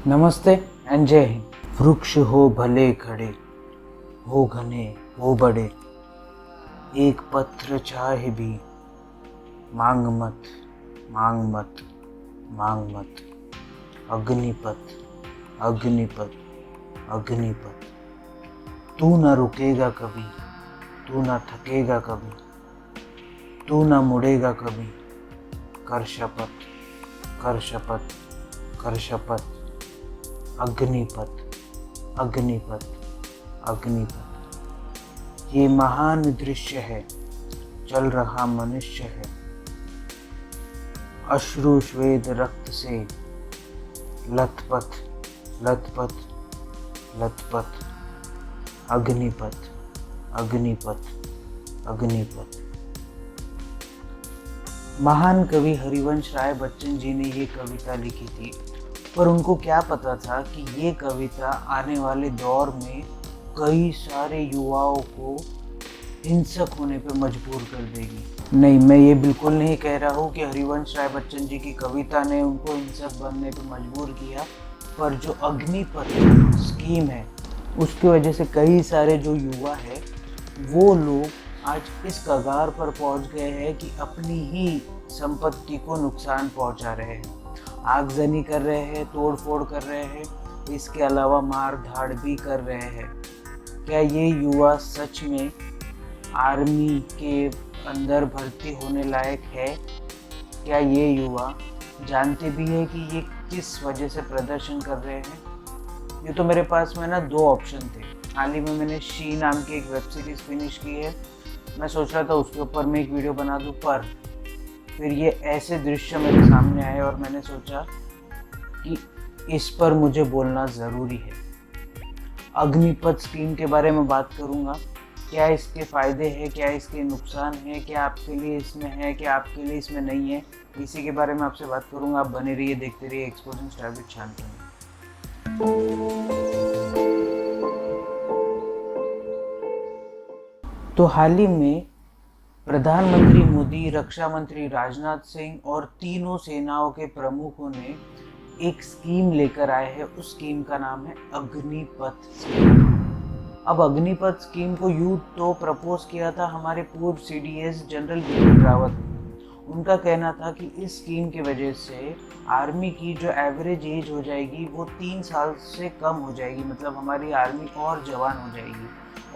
नमस्ते एंड जय हिंद। वृक्ष हो भले खड़े, हो घने हो बड़े, एक पत्र चाहे भी, मांग मत मांग मत मांग मत। अग्निपथ अग्निपथ अग्निपथ, तू न रुकेगा कभी, तू न थकेगा कभी, तू न मुड़ेगा कभी। कर शपथ कर शपथ कर शपथ। अग्निपथ अग्निपथ अग्निपथ, ये महान दृश्य है, चल रहा मनुष्य है। अश्रु श्वेत रक्त से लथपथ लथपथ लथपथ। अग्निपथ अग्निपथ अग्निपथ। महान कवि हरिवंश राय बच्चन जी ने ये कविता लिखी थी, पर उनको क्या पता था कि ये कविता आने वाले दौर में कई सारे युवाओं को हिंसक होने पर मजबूर कर देगी। नहीं, मैं ये बिल्कुल नहीं कह रहा हूँ कि हरिवंश राय बच्चन जी की कविता ने उनको हिंसक बनने पर मजबूर किया, पर जो अग्निपथ स्कीम है उसकी वजह से कई सारे जो युवा है वो लोग आज इस कगार पर पहुंच गए हैं कि अपनी ही संपत्ति को नुकसान पहुंचा रहे हैं, आगजनी कर रहे हैं, तोड़ फोड़ कर रहे हैं, इसके अलावा मार धाड़ भी कर रहे हैं। क्या ये युवा सच में आर्मी के अंदर भर्ती होने लायक है? क्या ये युवा जानते भी है कि ये किस वजह से प्रदर्शन कर रहे हैं? ये तो मेरे पास में ना दो ऑप्शन थे। हाल ही में मैंने शी नाम की एक वेब सीरीज फिनिश की है, मैं सोच रहा था उसके ऊपर मैं एक वीडियो बना दूं, पर फिर ये ऐसे दृश्य मेरे सामने आए और मैंने सोचा कि इस पर मुझे बोलना ज़रूरी है। अग्निपथ स्कीम के बारे में बात करूंगा, क्या इसके फ़ायदे हैं, क्या इसके नुकसान हैं, क्या आपके लिए इसमें है, क्या आपके लिए इसमें नहीं है, इसी के बारे में आपसे बात करूंगा। आप बने रहिए, देखते रहिए एक्सपोजिंग स्टार विद शांतनु। तो हाल ही में प्रधानमंत्री मोदी, रक्षा मंत्री राजनाथ सिंह और तीनों सेनाओं के प्रमुखों ने एक स्कीम लेकर आए हैं। उस स्कीम का नाम है अग्निपथ स्कीम। अब अग्निपथ स्कीम को यूथ तो प्रपोज किया था हमारे पूर्व सीडीएस जनरल बिपिन रावत ने। उनका कहना था कि इस स्कीम की वजह से आर्मी की जो एवरेज एज हो जाएगी वो 3 साल से कम हो जाएगी, मतलब हमारी आर्मी और जवान हो जाएगी।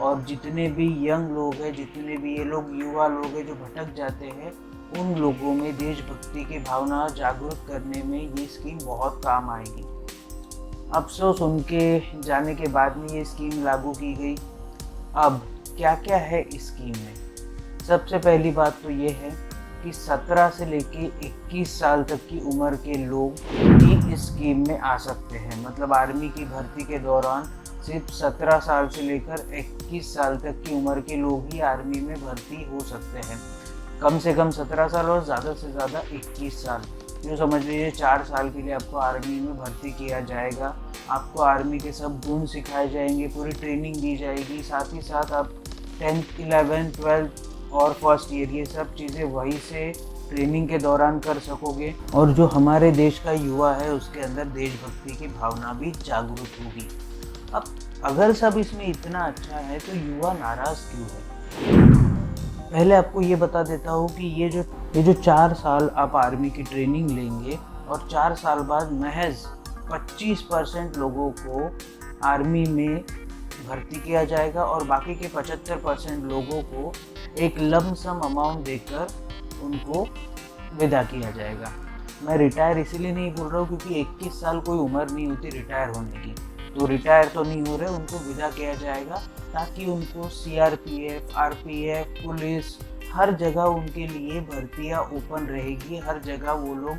और जितने भी यंग लोग हैं, जितने भी ये लोग युवा लोग हैं जो भटक जाते हैं, उन लोगों में देशभक्ति की भावना जागरूक करने में ये स्कीम बहुत काम आएगी। अफसोस उनके जाने के बाद में ये स्कीम लागू की गई। अब क्या क्या है इस स्कीम में? सबसे पहली बात तो ये है कि 17 से लेके 21 साल तक की उम्र के लोग ही इस स्कीम में आ सकते हैं। मतलब आर्मी की भर्ती के दौरान सिर्फ 17 साल से लेकर 21 साल तक की उम्र के लोग ही आर्मी में भर्ती हो सकते हैं। कम से कम 17 साल और ज़्यादा से ज़्यादा 21 साल, जो समझ लीजिए 4 साल के लिए आपको आर्मी में भर्ती किया जाएगा। आपको आर्मी के सब गुण सिखाए जाएंगे, पूरी ट्रेनिंग दी जाएगी। साथ ही साथ आप 10th 11th 12th और फर्स्ट ईयर ये सब चीज़ें वहीं से ट्रेनिंग के दौरान कर सकोगे। और जो हमारे देश का युवा है उसके अंदर देशभक्ति की भावना भी जागरूक होगी। अब अगर सब इसमें इतना अच्छा है तो युवा नाराज़ क्यों है? पहले आपको ये बता देता हूँ कि ये जो 4 साल आप आर्मी की ट्रेनिंग लेंगे और 4 साल बाद महज 25% लोगों को आर्मी में भर्ती किया जाएगा और बाकी के 75% लोगों को एक लमसम अमाउंट देकर उनको विदा किया जाएगा। मैं रिटायर इसीलिए नहीं बोल रहा हूँ क्योंकि 21 साल कोई उम्र नहीं होती रिटायर होने की, तो रिटायर तो नहीं हो रहे, उनको विदा किया जाएगा ताकि उनको सीआरपीएफ, आरपीएफ, पुलिस, हर जगह उनके लिए भर्तियाँ ओपन रहेगी। हर जगह वो लोग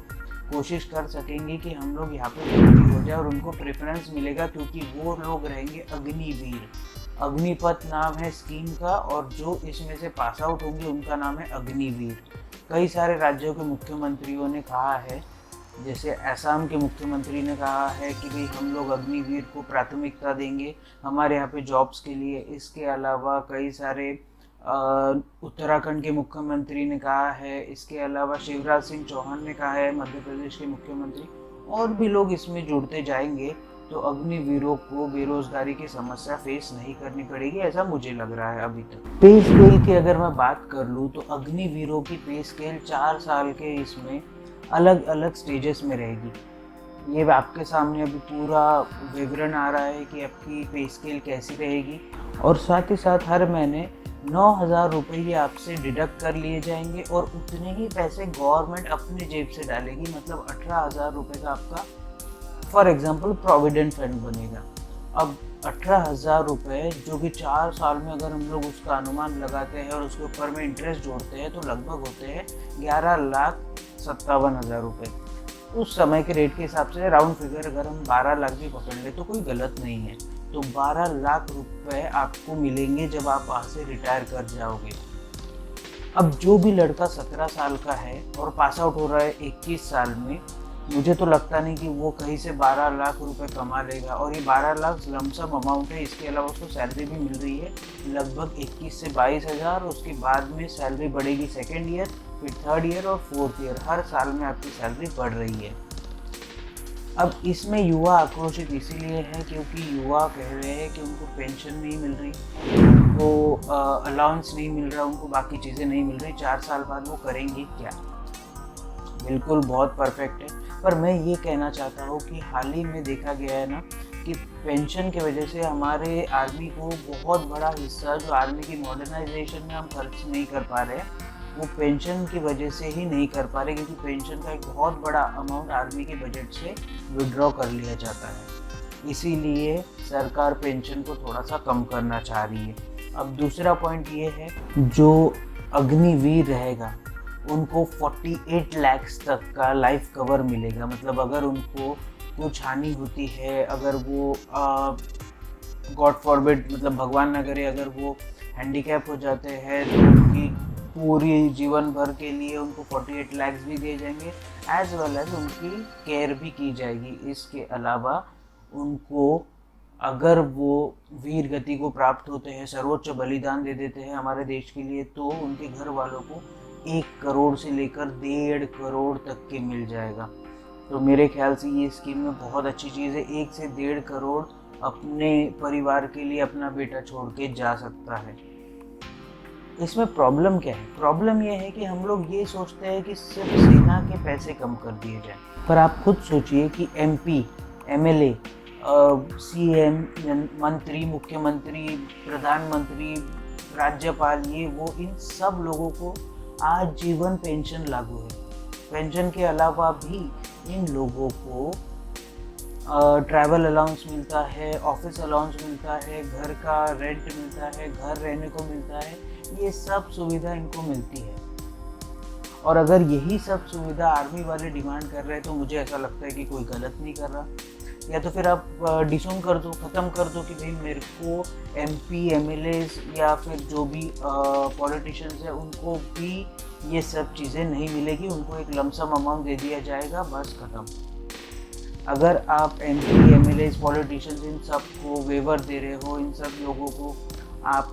कोशिश कर सकेंगे कि हम लोग यहाँ पे भर्ती हो जाए और उनको प्रेफरेंस मिलेगा क्योंकि वो लोग रहेंगे अग्निवीर। अग्निपथ नाम है स्कीम का और जो इसमें से पास आउट होंगे उनका नाम है अग्निवीर। कई सारे राज्यों के मुख्यमंत्रियों ने कहा है, जैसे असम के मुख्यमंत्री ने कहा है कि भाई हम लोग अग्निवीर को प्राथमिकता देंगे हमारे यहाँ पे जॉब्स के लिए। इसके अलावा कई सारे उत्तराखंड के मुख्यमंत्री ने कहा है, इसके अलावा शिवराज सिंह चौहान ने कहा है, मध्य प्रदेश के मुख्यमंत्री, और भी लोग इसमें जुड़ते जाएंगे तो अग्निवीरों को बेरोजगारी की समस्या फेस नहीं करनी पड़ेगी, ऐसा मुझे लग रहा है अभी तक। पे स्केल की अगर मैं बात कर लूँ तो अग्निवीरों की पे स्केल 4 साल के इसमें अलग अलग स्टेजेस में रहेगी। ये आपके सामने अभी पूरा विवरण आ रहा है कि आपकी पे स्केल कैसी रहेगी, और साथ ही साथ हर महीने 9,000 रुपये आपसे डिडक्ट कर लिए जाएंगे और उतने ही पैसे गवर्नमेंट अपनी जेब से डालेगी, मतलब 18,000 रुपये का आपका फॉर एग्जाम्पल प्रोविडेंट फंड बनेगा। अब 18,000 रुपये जो कि 4 साल में अगर हम लोग उसका अनुमान लगाते हैं और उसके ऊपर में इंटरेस्ट जोड़ते हैं तो लगभग होते हैं 11,57,000 रुपये। उस समय के रेट के हिसाब से राउंड फिगर अगर हम 12 लाख भी पकड़ ले तो कोई गलत नहीं है। तो 12 लाख रुपए आपको मिलेंगे जब आप वहाँ से रिटायर कर जाओगे। अब जो भी लड़का 17 साल का है और पास आउट हो रहा है 21 साल में, मुझे तो लगता नहीं कि वो कहीं से 12 लाख रुपए कमा लेगा। और ये 12 लाख लमसम अमाउंट है, इसके अलावा उसको सैलरी भी मिल रही है लगभग 21 से 22,000। उसके बाद में सैलरी बढ़ेगी सेकेंड ईयर, फिर थर्ड ईयर और फोर्थ ईयर, हर साल में आपकी सैलरी बढ़ रही है। अब इसमें युवा आक्रोशित इसीलिए है क्योंकि युवा कह रहे हैं कि उनको पेंशन नहीं मिल रही, उनको अलाउंस नहीं मिल रहा, उनको बाकी चीज़ें नहीं मिल रही। 4 साल बाद वो करेंगे क्या? बिल्कुल बहुत परफेक्ट है। पर मैं ये कहना चाहता हूँ कि हाल ही में देखा गया है ना कि पेंशन की वजह से हमारे आर्मी को बहुत बड़ा हिस्सा जो आर्मी की मॉडर्नाइजेशन में हम खर्च नहीं कर पा रहे हैं, वो पेंशन की वजह से ही नहीं कर पा रहे, क्योंकि पेंशन का एक बहुत बड़ा अमाउंट आर्मी के बजट से विड्रॉ कर लिया जाता है। इसीलिए सरकार पेंशन को थोड़ा सा कम करना चाह रही है। अब दूसरा पॉइंट ये है, जो अग्निवीर रहेगा उनको 48 लाख तक का लाइफ कवर मिलेगा। मतलब अगर उनको कुछ हानि होती है, अगर वो गॉड फॉरबिड, मतलब भगवान न करे, अगर वो हैंडीकैप हो जाते हैं तो उनकी पूरी जीवन भर के लिए उनको 48 लाख भी दिए जाएंगे, एज वेल एज उनकी केयर भी की जाएगी। इसके अलावा उनको अगर वो वीर गति को प्राप्त होते हैं, सर्वोच्च बलिदान दे देते हैं हमारे देश के लिए, तो उनके घर वालों को 1 करोड़ से लेकर 1.5 करोड़ तक के मिल जाएगा। तो मेरे ख्याल से ये स्कीम में बहुत अच्छी चीज़ है। 1 से 1.5 करोड़ अपने परिवार के लिए अपना बेटा छोड़ के जा सकता है। इसमें प्रॉब्लम क्या है? प्रॉब्लम ये है कि हम लोग ये सोचते हैं कि सिर्फ सेना के पैसे कम कर दिए जाए, पर आप खुद सोचिए कि MP, MLA, CM, मंत्री, मुख्यमंत्री, प्रधानमंत्री, राज्यपाल, ये वो, इन सब लोगों को आजीवन पेंशन लागू है। पेंशन के अलावा भी इन लोगों को ट्रैवल अलाउंस मिलता है, ऑफिस अलाउंस मिलता है, घर का रेंट मिलता है, घर रहने को मिलता है, ये सब सुविधा इनको मिलती है। और अगर यही सब सुविधा आर्मी वाले डिमांड कर रहे हैं तो मुझे ऐसा लगता है कि कोई गलत नहीं कर रहा। या तो फिर आप डिसोन कर दो, ख़त्म कर दो कि भाई मेरे को MP, MLAs या फिर जो भी पॉलिटिशियंस है उनको भी ये सब चीज़ें नहीं मिलेगी, उनको एक लमसम अमाउंट दे दिया जाएगा, बस ख़त्म। अगर आप MP, MLAs, पॉलिटिशियंस, इन सब को वेवर दे रहे हो, इन सब लोगों को आप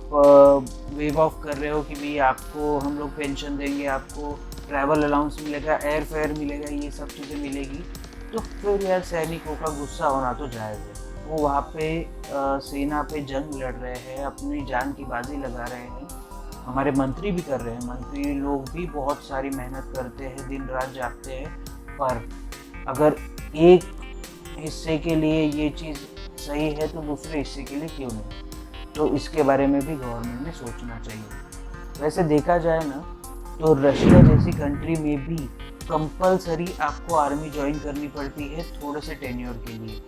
वेव ऑफ कर रहे हो कि भाई आपको हम लोग पेंशन देंगे, आपको ट्रैवल अलाउंस मिलेगा, एयर फेयर मिलेगा, ये सब चीज़ें मिलेगी, तो फिर यार सैनिकों का गुस्सा होना तो जायज़ है। वो वहाँ पे सेना पे जंग लड़ रहे हैं, अपनी जान की बाजी लगा रहे हैं। हमारे मंत्री भी कर रहे हैं, मंत्री लोग भी बहुत सारी मेहनत करते हैं, दिन रात जागते हैं, पर अगर एक हिस्से के लिए ये चीज़ सही है तो दूसरे हिस्से के लिए क्यों नहीं? तो इसके बारे में भी गवर्नमेंट ने सोचना चाहिए। वैसे देखा जाए ना तो रशिया जैसी कंट्री में भी कंपलसरी आपको आर्मी ज्वाइन करनी पड़ती है थोड़े से टेन्योर के लिए।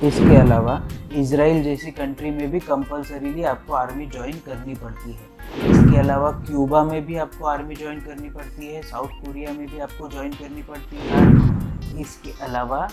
इसके अलावा इजराइल जैसी कंट्री में भी कंपलसरीली आपको आर्मी ज्वाइन करनी पड़ती है। इसके अलावा क्यूबा में भी आपको आर्मी ज्वाइन करनी पड़ती है, साउथ कोरिया में भी आपको ज्वाइन करनी पड़ती है। इसके अलावा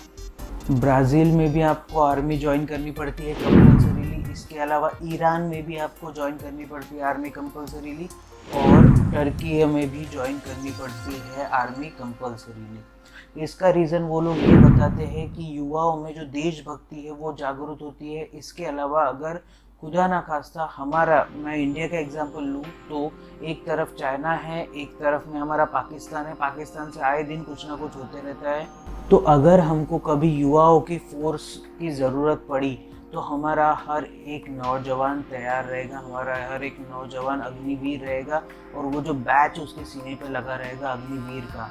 ब्राज़ील में भी आपको आर्मी ज्वाइन करनी पड़ती है कंपलसरीली। इसके अलावा ईरान में भी आपको ज्वाइन करनी पड़ती है आर्मी कंपलसरीली, और टर्की में भी ज्वाइन करनी पड़ती है आर्मी कंपलसरीली। इसका रीज़न वो लोग ये बताते हैं कि युवाओं में जो देशभक्ति है वो जागरूक होती है। इसके अलावा अगर खुदा ना खास्ता हमारा, मैं इंडिया का एग्जांपल लूँ तो एक तरफ चाइना है, एक तरफ में हमारा पाकिस्तान है, पाकिस्तान से आए दिन कुछ ना कुछ होते रहता है। तो अगर हमको कभी युवाओं की फोर्स की ज़रूरत पड़ी तो हमारा हर एक नौजवान तैयार रहेगा, हमारा हर एक नौजवान अग्निवीर रहेगा, और वो जो बैच उसके सीने पे लगा रहेगा अग्निवीर का,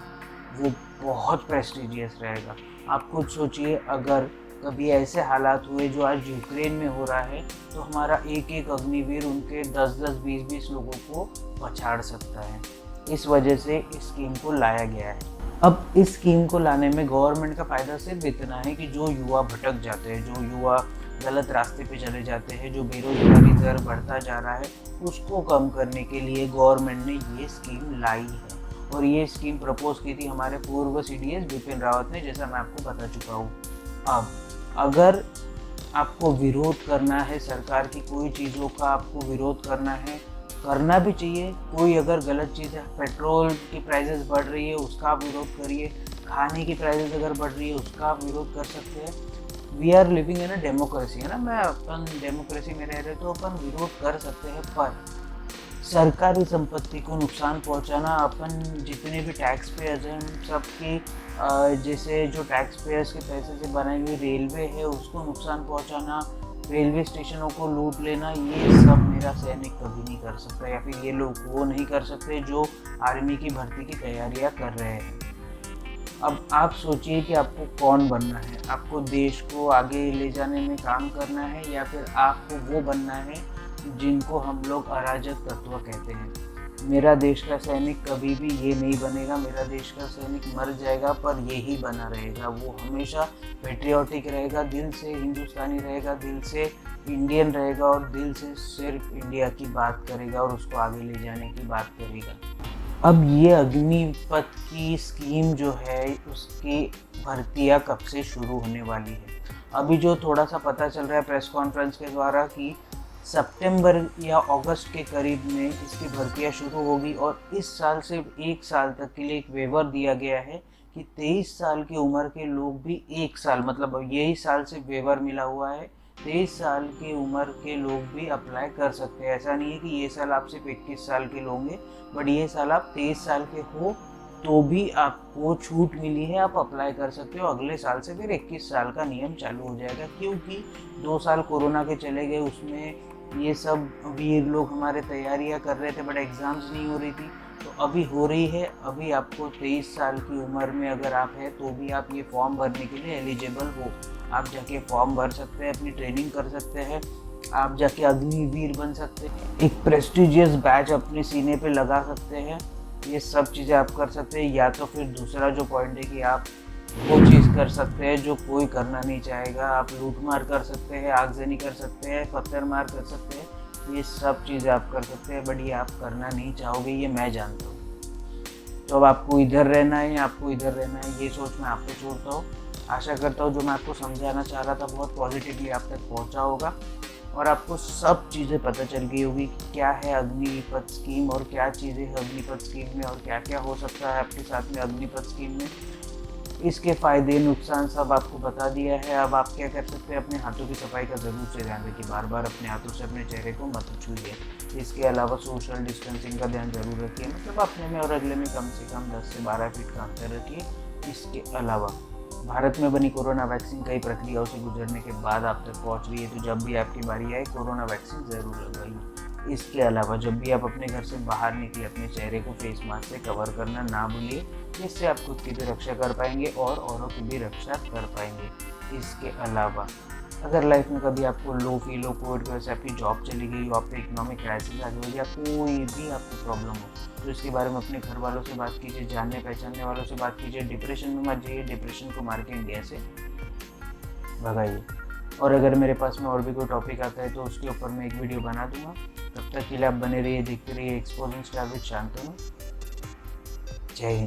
वो बहुत प्रेस्टिजियस रहेगा। आप खुद सोचिए, अगर कभी ऐसे हालात हुए जो आज यूक्रेन में हो रहा है, तो हमारा एक एक अग्निवीर उनके 10-10, 20-20 लोगों को पछाड़ सकता है। इस वजह से इस स्कीम को लाया गया है। अब इस स्कीम को लाने में गवर्नमेंट का फ़ायदा सिर्फ इतना है कि जो युवा भटक जाते हैं, जो युवा गलत रास्ते पे चले जाते हैं, जो बेरोजगारी दर बढ़ता जा रहा है, उसको कम करने के लिए गवर्नमेंट ने ये स्कीम लाई है। और ये स्कीम प्रपोज की थी हमारे पूर्व CDS बिपिन रावत ने, जैसा मैं आपको बता चुका हूँ। अब अगर आपको विरोध करना है सरकार की कोई चीज़ों का, आपको विरोध करना है, करना भी चाहिए। कोई अगर गलत चीज़ है, पेट्रोल की प्राइसेस बढ़ रही है, उसका आप विरोध करिए। खाने की प्राइसेस अगर बढ़ रही है, उसका आप विरोध कर सकते हैं। We are living in a democracy, है ना, मैं अपन डेमोक्रेसी में रह रहे तो अपन विरोध कर सकते हैं। पर सरकारी संपत्ति को नुकसान पहुंचाना, अपन जितने भी टैक्स पेयर्स हैं उन सबकी, जैसे जो टैक्स पेयर्स के पैसे से बनाई हुई रेलवे है उसको नुकसान पहुंचाना, रेलवे स्टेशनों को लूट लेना, ये सब मेरा सैनिक कभी नहीं कर सकता, या फिर ये लोग वो नहीं कर सकते जो आर्मी की भर्ती की तैयारियां कर रहे हैं। अब आप सोचिए कि आपको कौन बनना है, आपको देश को आगे ले जाने में काम करना है, या फिर आपको वो बनना है जिनको हम लोग अराजक तत्व कहते हैं। मेरा देश का सैनिक कभी भी ये नहीं बनेगा, मेरा देश का सैनिक मर जाएगा पर यही बना रहेगा। वो हमेशा पेट्रियाटिक रहेगा, दिल से हिंदुस्तानी रहेगा, दिल से इंडियन रहेगा, और दिल से सिर्फ इंडिया की बात करेगा और उसको आगे ले जाने की बात करेगा। अब ये अग्निपथ की स्कीम जो है, उसकी भर्तियाँ कब से शुरू होने वाली है? अभी जो थोड़ा सा पता चल रहा है प्रेस कॉन्फ्रेंस के द्वारा कि सितंबर या अगस्त के करीब में इसकी भर्तियाँ शुरू होगी, और इस साल से 1 साल तक के लिए एक वेवर दिया गया है कि 23 साल की उम्र के लोग भी 1 साल, मतलब यही साल से वेवर मिला हुआ है, 23 साल की उम्र के लोग भी अप्लाई कर सकते हैं। ऐसा नहीं है कि ये साल आप सिर्फ 21 साल के लोगे, बट ये साल आप 23 साल के हो तो भी आपको छूट मिली है, आप अप्लाई कर सकते हो। अगले साल से फिर 21 साल का नियम चालू हो जाएगा, क्योंकि 2 साल कोरोना के चले गए, उसमें ये सब वीर लोग हमारे तैयारियां कर रहे थे बट एग्ज़ाम्स नहीं हो रही थी, तो अभी हो रही है। अभी आपको 23 साल की उम्र में अगर आप हैं तो भी आप ये फॉर्म भरने के लिए एलिजिबल हो। आप जाके फॉर्म भर सकते हैं, अपनी ट्रेनिंग कर सकते हैं, आप जाके अग्निवीर बन सकते हैं, एक प्रेस्टिजियस बैच अपने सीने पे लगा सकते हैं। ये सब चीज़ें आप कर सकते हैं। या तो फिर दूसरा जो पॉइंट है कि आप वो चीज़ कर सकते हैं जो कोई करना नहीं चाहेगा, आप लूट मार कर सकते हैं, आगजनी कर सकते हैं, पत्थर मार कर सकते हैं, ये सब चीज़ें आप कर सकते हैं, बट ये आप करना नहीं चाहोगे, ये मैं जानता हूँ। तो अब आपको इधर रहना है या आपको इधर रहना है, ये सोच मैं आपको छोड़ता हूँ। आशा करता हूँ जो मैं आपको समझाना चाह रहा था बहुत पॉजिटिवली आप तक पहुँचा होगा, और आपको सब चीज़ें पता चल गई होगी कि क्या है अग्निपथ स्कीम और क्या चीज़ें हैं अग्निपथ स्कीम में, और क्या क्या हो सकता है आपके साथ में अग्निपथ स्कीम में। इसके फ़ायदे नुकसान सब आपको बता दिया है। अब आप क्या कर सकते हैं, अपने हाथों की सफाई का ज़रूर से ध्यान रखिए, बार बार अपने हाथों से अपने चेहरे को मत छूइए। इसके अलावा सोशल डिस्टेंसिंग का ध्यान जरूर रखिए, मतलब अपने में और अगले में कम से कम 10 से 12 फीट का अंतर रखिए। इसके अलावा भारत में बनी कोरोना वैक्सीन कई प्रक्रियाओं से गुजरने के बाद आप तक पहुंच रही है, तो जब भी आपकी बारी आए कोरोना वैक्सीन ज़रूर लगवाइए। इसके अलावा जब भी आप अपने घर से बाहर निकले, अपने चेहरे को फेस मास्क से कवर करना ना भूलिए, जिससे आप खुद की भी रक्षा कर पाएंगे और औरों की भी रक्षा कर पाएंगे। इसके अलावा अगर लाइफ में कभी आपको लो फील हो, कोविड की वजह से आपकी जॉब चली गई हो, आप पे इकोनॉमिक क्राइसिस आ गई हो, या कोई भी आपको प्रॉब्लम हो, तो इसके बारे में अपने घर वालों से बात कीजिए, जानने पहचानने वालों से बात कीजिए। डिप्रेशन में मत जाइए, डिप्रेशन को मार के इंडिया से भगाइए। और अगर मेरे पास में और भी कोई टॉपिक आता है तो उसके ऊपर मैं एक वीडियो बना दूंगा। तब तक के लिए आप बने रहिए, देखते रहिए एक्सपोजिंग स्टार विद शांतनु। जय हिंद।